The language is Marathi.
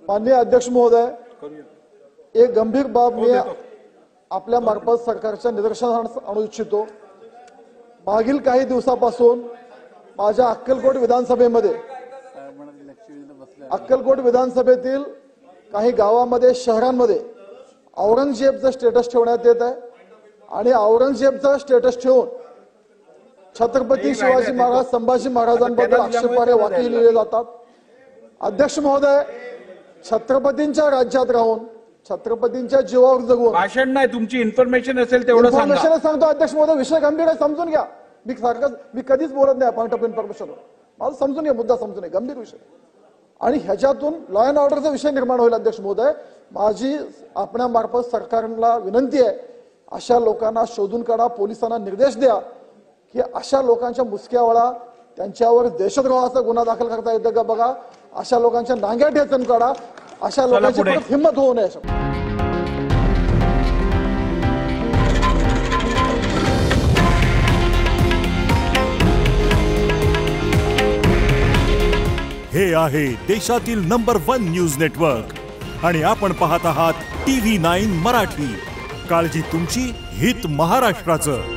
माननीय अध्यक्ष महोदय, एक गंभीर बाब मी आपल्या मार्फत सरकारच्या निदर्शनास आणू इच्छितो। मागील काही दिवसापासून माझ्या अक्कलकोट विधानसभेतील काही गावांमध्ये शहरांमध्ये औरंगजेबचं स्टेटस ठेवण्यात येत आहे आणि औरंगजेबचं स्टेटस ठेवून छत्रपती शिवाजी महाराज संभाजी महाराजांबद्दल आक्षेपार्ह वाक्य लिहिले जातात। अध्यक्ष महोदय, छत्रपतींच्या राज्यात राहून छत्रपतींच्या जीवावर जगून भाषण नाही, तुमची इन्फॉर्मेशन असेल तेवढं सांगा। सांगतो अध्यक्ष महोदय, विषय गंभीर आहे, समजून घ्या। मी कधीच बोलत नाही पॉइंट ऑफ इन्फॉर्मेशन, मला समजून घ्या, मुद्दा समजून घ्या, गंभीर विषय आणि ह्याच्यातून लॉ अँड ऑर्डरचा विषय निर्माण होईल। अध्यक्ष महोदय, माझी आपणामार्फत सरकारला विनंती आहे, अशा लोकांना शोधून काढा, पोलिसांना निर्देश द्या की अशा लोकांच्या मुसक्यावळा, त्यांच्यावर देशद्रोहाचा गुन्हा दाखल करता येतो का बघा, अशा लोकांच्या नांग्या ठेचून काढा, अशा लोकांची परत हिंमत होऊ नये। हे आहे देशातील नंबर 1 न्यूज नेटवर्क आणि आपण पाहत आहात TV9 मराठी। काळजी तुमची, हित महाराष्ट्राचं।